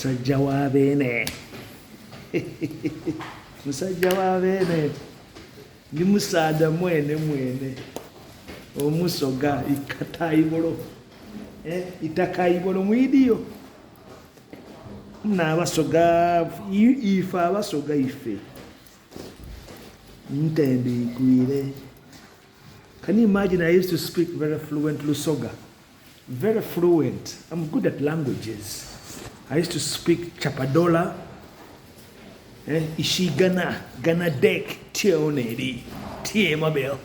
musajja wa beene musajja wa beene ndi musaada mwene omusoga ikataibolo itakaibolo mwidiyo n'abasoga ife abasoga ife ntende igwire. Can you imagine? I used to speak very fluent Lusoga, very fluent. I'm good at languages. I used to speak Chapadola, Ishigana, Gana Dek, Tionedi, Tie Mabel.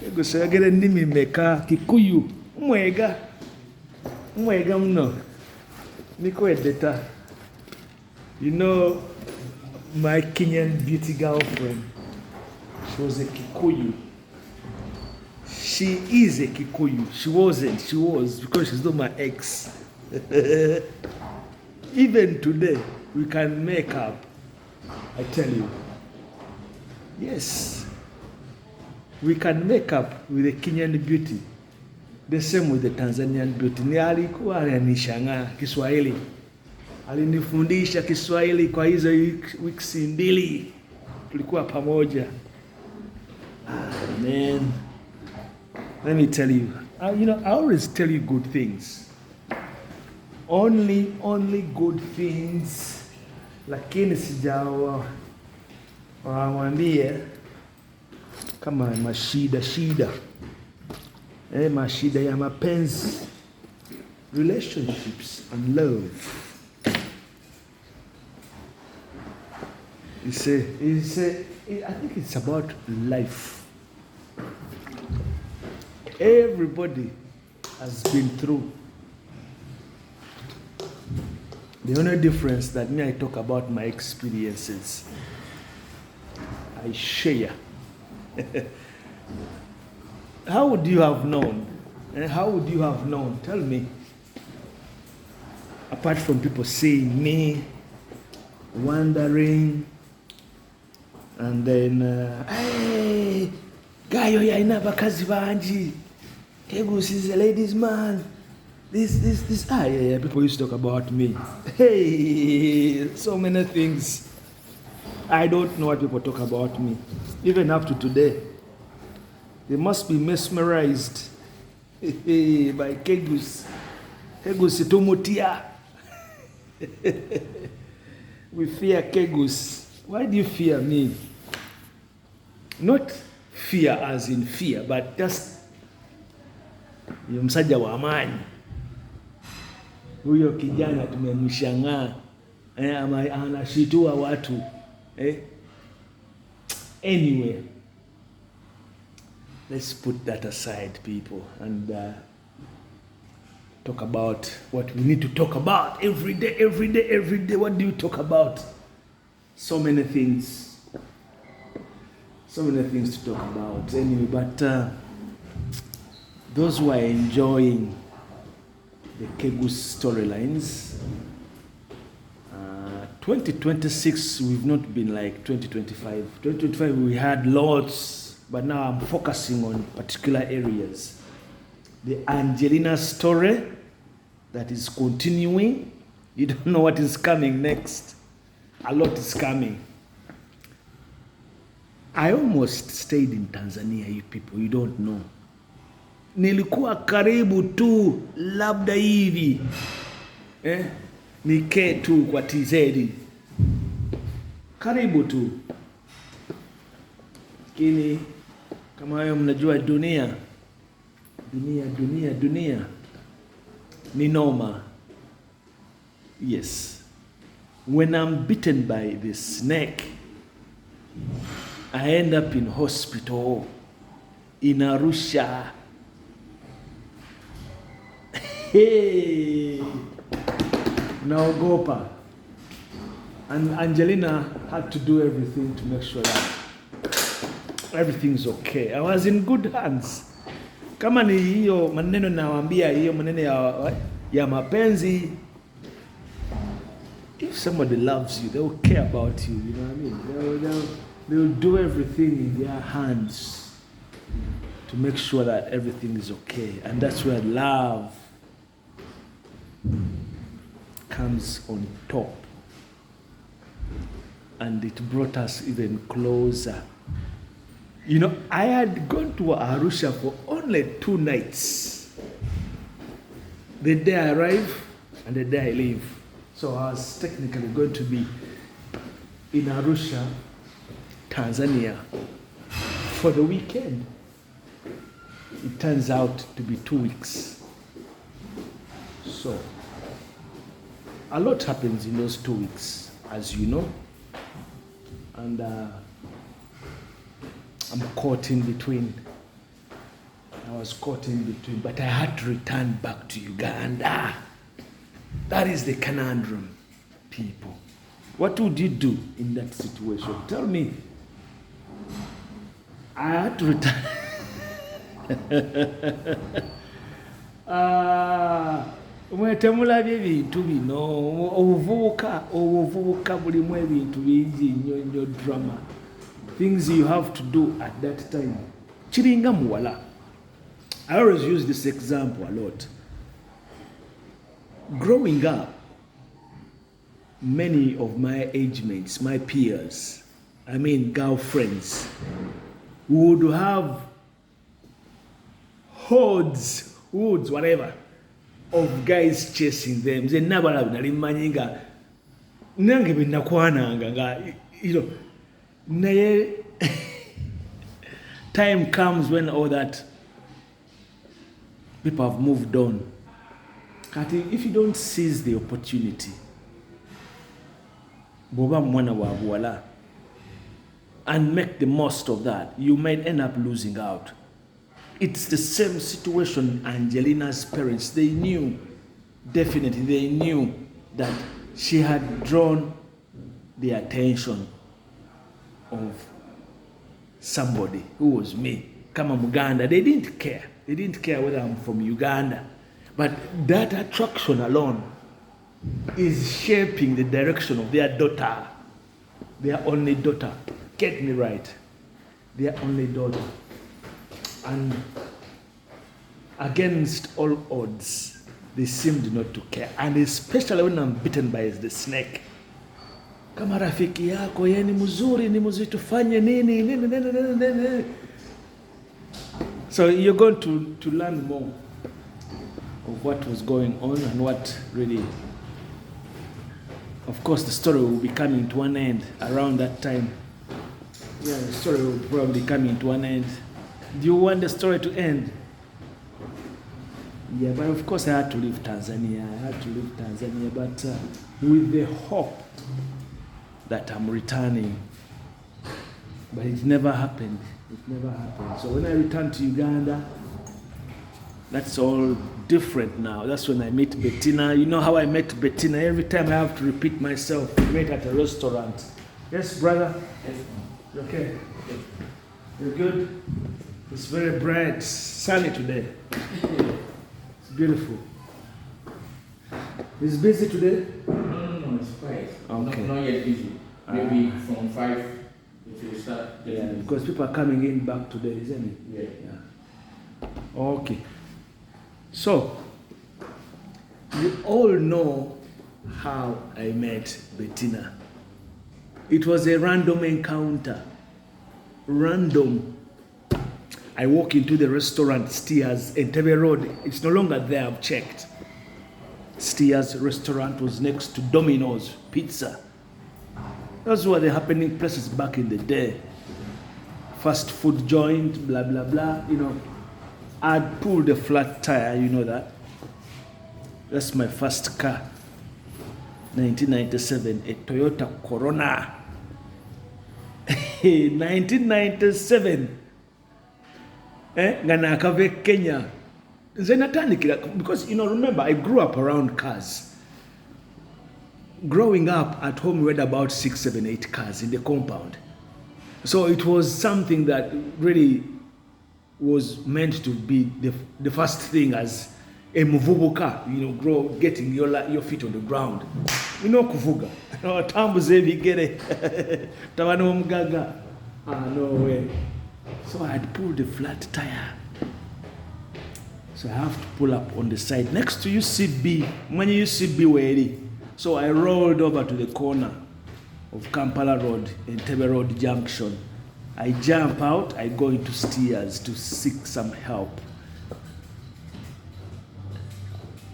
Kegus, I get a nimi meka, Kikuyu, Mwega mno. Niko edeta. You know, my Kenyan beauty girlfriend, she was a Kikuyu. She is a Kikuyu. She wasn't. She was, because she's not my ex. Even today, we can make up. I tell you. Yes. We can make up with the Kenyan beauty. The same with the Tanzanian beauty. Ni alikuwa ananishanga Kiswahili. Alinifundisha Kiswahili kwa hizo wiki mbili. Tulikuwa pamoja. Man. Let me tell you. I always tell you good things. Only good things. Lakini sijawa waambie kama mashida. Mashida ya mapenzi, relationships and love. I think it's about life. Everybody has been through. The only difference that I talk about my experiences. I share. How would you have known? How would you have known? Tell me. Apart from people seeing me, wondering, and then, hey, Gayo yaina bakazi banji. Kegus is a ladies' man. This. Yeah. People used to talk about me. Hey, so many things. I don't know what people talk about me. Even up to today. They must be mesmerized by Kegus. Kegus itumutia. We fear Kegus. Why do you fear me? Not fear as in fear, but just msaja wa amani. Huyo kijana tumemshangaa. Anashitua watu. Anyway. Let's put that aside, people, and talk about what we need to talk about every day. What do you talk about? So many things to talk about. Anyway, but those who are enjoying the Kegus storylines, 2026, we've not been like 2025. 2025, we had lots. But now I'm focusing on particular areas. The Angelina story that is continuing. You don't know what is coming next. A lot is coming. I almost stayed in Tanzania, you people. You don't know. Nilikuwa karibu tu labda hivi. Nike tu kwa TZ. Karibu tu. Kini kama wewe mnajua dunia ni noma. Yes. When I'm bitten by the snake, I end up in hospital in Arusha. Hey, naogopa. And Angelina had to do everything to make sure that everything's okay. I was in good hands. Kama ni hiyo maneno nawaambia, hiyo maneno ya mapenzi, if somebody loves you, they will care about you, you know what I mean? They will do everything in their hands to make sure that everything is okay. And that's where love comes on top. And it brought us even closer. You know, I had gone to Arusha for only 2 nights. The day I arrive and the day I leave. So I was technically going to be in Arusha, Tanzania, for the weekend. It turns out to be 2 weeks. So, a lot happens in those 2 weeks, as you know. And I'm caught in between. I was caught in between, but I had to return back to Uganda. That is the conundrum, people. What would you do in that situation? Tell me. I had to return. Mwetemulabye ebintu bino obuvubuka bulimu ebintu bingi nnyo drama, things you have to do at that time. Kiringa muwala. I always use this example a lot. Growing up, many of my age mates, my peers, I mean girlfriends, would have hordes, whatever, of guys chasing them. They never have nalimanyinga nange binakwananga nga, you know, naye time comes when all that people have moved on. If you don't seize the opportunity, boba mwana wa buwala, and make the most of that, you might end up losing out. It's the same situation Angelina's parents, they knew, definitely they knew that she had drawn the attention of somebody who was me, kama Muganda. They didn't care. They didn't care whether I'm from Uganda. But that attraction alone is shaping the direction of their daughter, their only daughter. Get me right. Their only daughter. And against all odds, they seemed not to care. And especially when I'm bitten by the snake. Kama rafiki yako, ye ni mzuri tufanye nini. So you're going to learn more of what was going on and what really, of course, the story will be coming to an end around that time. Yeah, the story will probably come to an end. Do you want the story to end? Yeah, but of course I had to leave Tanzania. But with the hope that I'm returning. But it never happened. So when I returned to Uganda, that's all different now. That's when I met Bettina. You know how I met Bettina? Every time I have to repeat myself. We met at a restaurant. Yes, brother? Yes. You okay? Yes. You're good? It's very bright, sunny today. It's beautiful. Is it busy today? No, it's quiet. Okay. Not yet busy. Maybe from 5 it will start. Yeah, because people are coming in back today, isn't it? Yeah. Okay. So, you all know how I met Bettina. It was a random encounter. Random. I walk into the restaurant, Steers, Entebbe Road. It's no longer there, I've checked. Steers restaurant was next to Domino's Pizza. Those were the happening places back in the day. Fast food joint, blah, blah, blah. You know, I'd pulled a flat tire, you know that. That's my first car. 1997, a Toyota Corona. 1997. Nga nakave Kenya. Because, you know, remember, I grew up around cars. Growing up at home, we had about 6, 7, 8 cars in the compound. So it was something that really was meant to be the first thing as a muvubuka, you know, getting your feet on the ground. You know, kuvuga. Tambuze bigere. Tabano mgaga. No way. So I had pulled a flat tire. So I have to pull up on the side. Next to UCB, when UCB were So I rolled over to the corner of Kampala Road, Entebbe Road Junction. I jump out, I go into stairs to seek some help.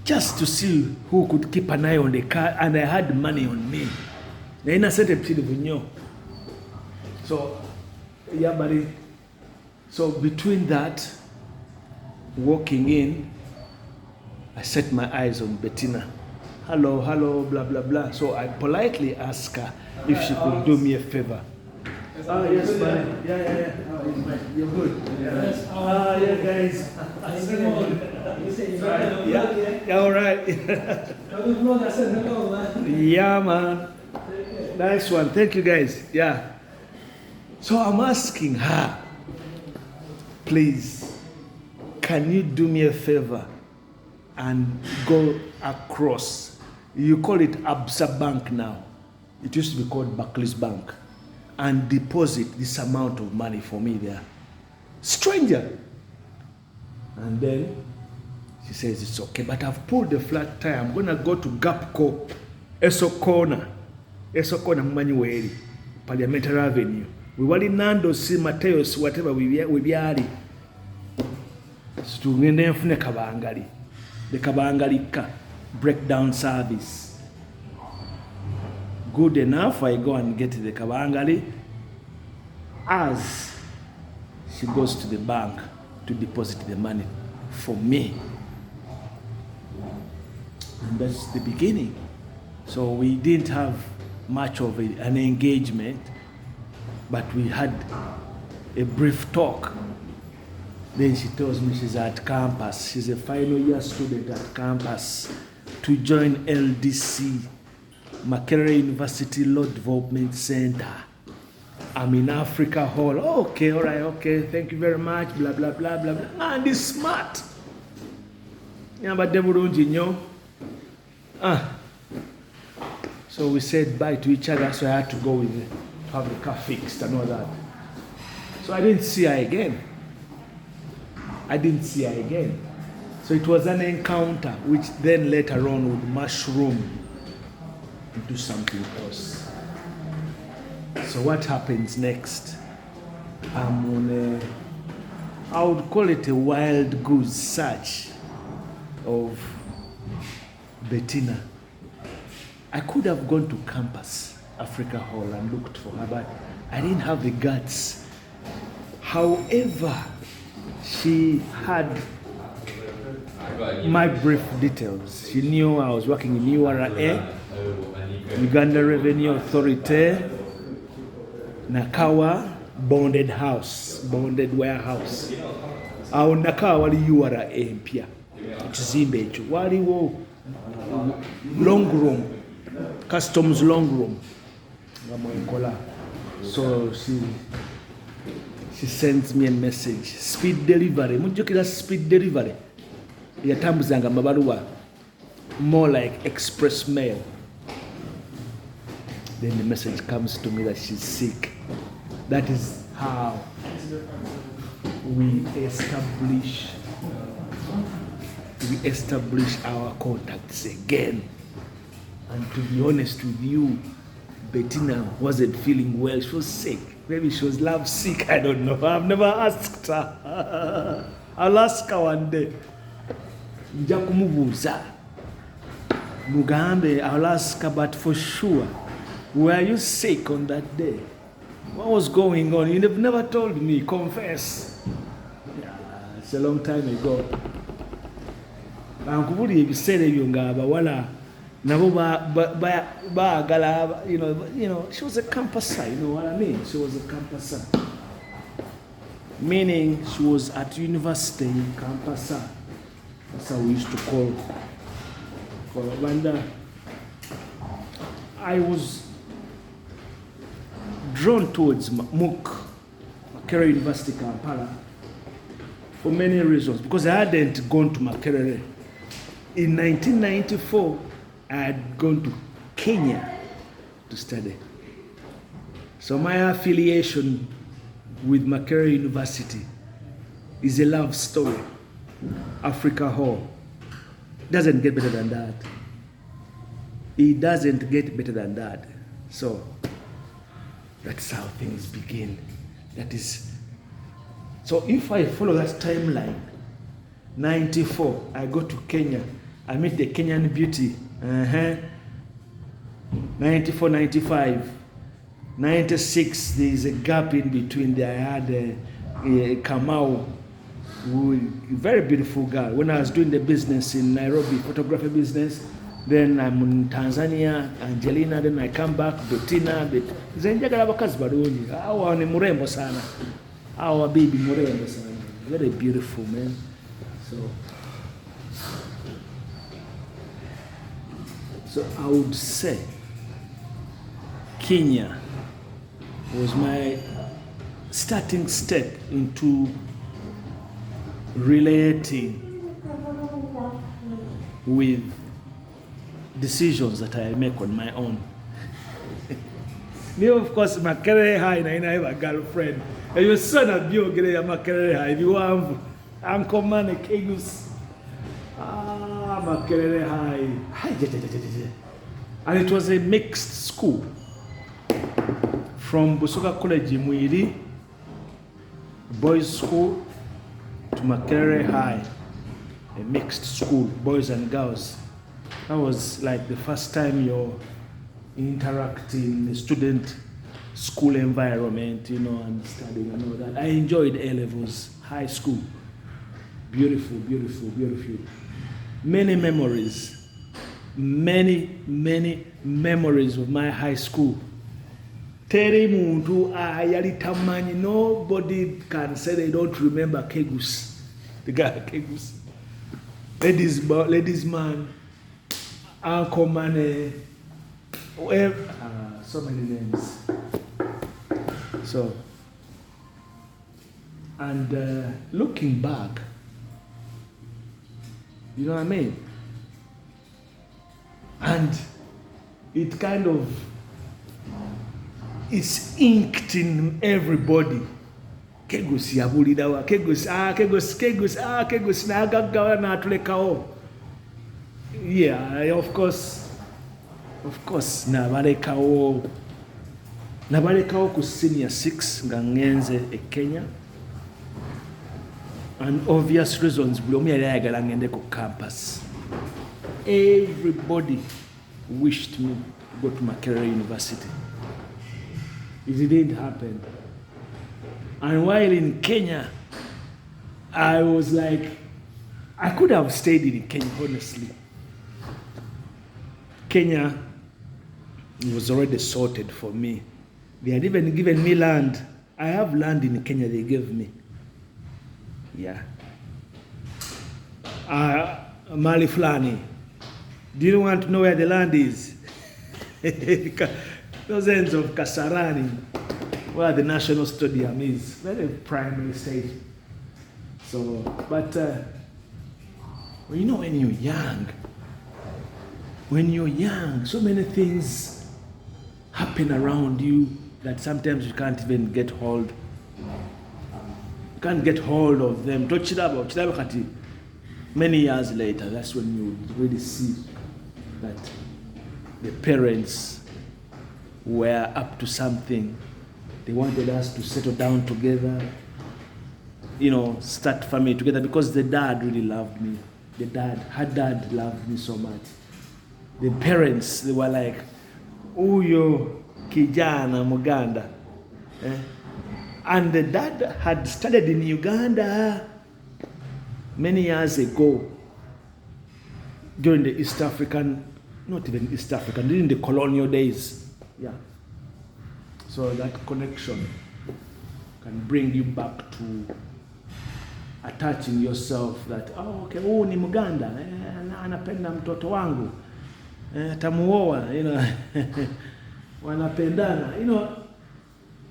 Just to see who could keep an eye on the car, and I had money on me. So, yeah, buddy. So between that, walking in, I set my eyes on Bettina. Hello, hello, blah, blah, blah. So I politely asked her if she could do me a favor. Oh, yes, buddy. Yeah. Oh, you're good. Yes. Yeah, guys. Yeah, all right. Yeah, man. Nice one. Thank you, guys. Yeah. So I'm asking her, please, can you do me a favor and go across? You call it Absa Bank now. It used to be called Barclays Bank. And deposit this amount of money for me there. Stranger. And then she says it's okay, but I've pulled the flat tire. I'm gonna go to Gapco, Esokona Mmanuweli, Parliamentary Avenue. We wali Nando si Mateos, whatever we byali. So tugende nfune kabangali. The kabangalika breakdown service. Good enough, I go and get the kabangali as she goes to the bank to deposit the money for me. And that's the beginning. So we didn't have much of an engagement, but we had a brief talk. Then she tells me she's at campus. She's a final year student at campus to join LDC, Makerere University Law Development Center. I'm in Africa Hall. Oh, okay, all right, okay, thank you very much, blah, blah, blah, blah, blah. Man, this smart. Yeah, but so we said bye to each other, so I had to go to have the car fixed and all that. So I didn't see her again. So it was an encounter, which then later on would mushroom into something else. So what happens next? I'm on I would call it a wild goose search of Bettina. I could have gone to campus, Africa Hall, and looked for her, but I didn't have the guts. However, she had my brief details. She knew I was working in URA, Uganda Revenue Authority, Nakawa, bonded warehouse. Awo Nakawa wali URA mpya. Ekizimbe ekyo waliwo long room, customs long room. So she sends me a message. Speed delivery. Mujjukira speed delivery. Yatambuzanga mabaluwa. More like express mail. Then the message comes to me that she's sick. That is how we establish our contacts again. And to be honest with you, Bettina wasn't feeling well. She was sick. Maybe she was love sick. I don't know. I've never asked her. I'll ask her one day. Mugambe, I'll ask her, but for sure, were you sick on that day? What was going on? You've never told me. Confess. Yeah, it's a long time ago. You know, she was a campusser, you know what I mean? She was a campusser. Meaning she was at university in campusser. That's how we used to call Rwanda. I was drawn towards Makerere University, Kampala, for many reasons. Because I hadn't gone to Makerere. In 1994, I had gone to Kenya to study. So my affiliation with Makerere University is a love story. Africa Hall. Doesn't get better than that. it doesn't get better than that. So that's how things begin. That is, so if I follow that timeline, 94, I go to Kenya, I meet the Kenyan beauty. 94, 95, 96, there is a gap in between there. I had Kamau, very beautiful girl. When I was doing the business in Nairobi, photography business, then I'm in Tanzania, Angelina, then I come back, Bettina, zenjagala bakazi balungi. Awa ni murembo sana. Awa baby murembo sana. Very beautiful, man. So I would say Kenya was my starting step into relating with decisions that I make on my own. Me, of course, Makerere High, and I have a girlfriend. And your son of you get a Makerere High. If you have Uncle Man, a Kegus. Makerere High. And it was a mixed school. From Busoga College in Muiri, boys' school, to Makerere High. A mixed school, boys and girls. That was like the first time you're interacting in the student school environment, and studying and all that. I enjoyed A-levels, high school. Beautiful, beautiful, beautiful. Many memories of my high school. Teri muntu ayali tamanyi, nobody can say they don't remember Kegus. The guy Kegus. Ladies man, Uncle Man, so many names. So, and looking back, you know what I mean? And it kind of, it's inked in everybody. Kegus yabulidawa, Kegus nagagawa na atulekawo. Yeah, of course, nabalekawo ku senior 6 nga ngenze e Kenya. And obvious reasons, buli omu yali ayagala ngende ku campus. Everybody wished me to go to Makerere University. It didn't happen. And while in Kenya, I was like, I could have stayed in Kenya, honestly. Kenya was already sorted for me. They had even given me land. I have land in Kenya they gave me. Yeah. Mali Flani. Do you want to know where the land is? Those ends of Kasarani, where the National Stadium is. Very primary state. So, but, well, when you're young, so many things happen around you that sometimes you can't even get hold. You can't get hold of them. Many years later, that's when you really see that the parents were up to something. They wanted us to settle down together, start family together, because the dad really loved me. Her dad loved me so much. The parents, they were like, Uyo kijana Muganda. And the dad had studied in Uganda many years ago during the East African, not even East African, during the colonial days. Yeah. So that connection can bring you back to attaching yourself that, okay, ni Muganda, anapenda mtoto wangu, tamuoa, wanapendana,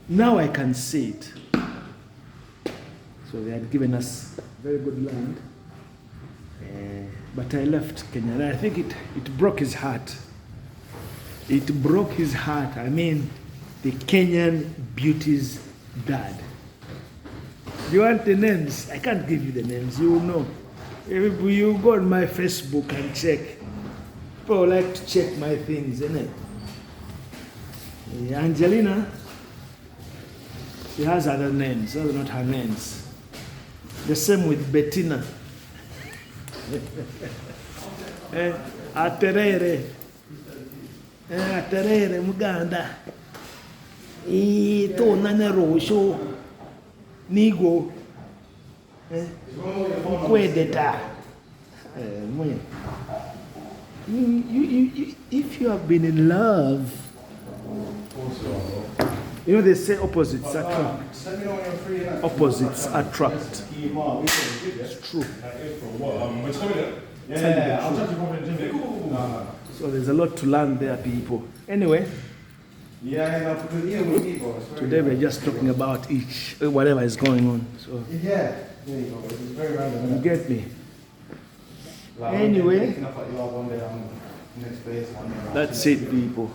now I can see it. So they had given us very good land, but I left Kenya, and I think it broke his heart. It broke his heart. I mean, the Kenyan beauty's dad. Do you want the names? I can't give you the names. You will know. If you go on my Facebook and check, People like to check my things, innit? Angelina, she has other names, those are not her names. The same with Bettina. Aterere. Aterere, Muganda. Tonane Rosho. Nigo. Kwedeta. If you have been in love, you know they say opposites attract. Opposites attract. It's true. So there's a lot to learn there, people. Anyway, today we're just talking about whatever is going on. So Yeah, there you go. It's very random. you get me. Like, Anyway, next place, that's it, people.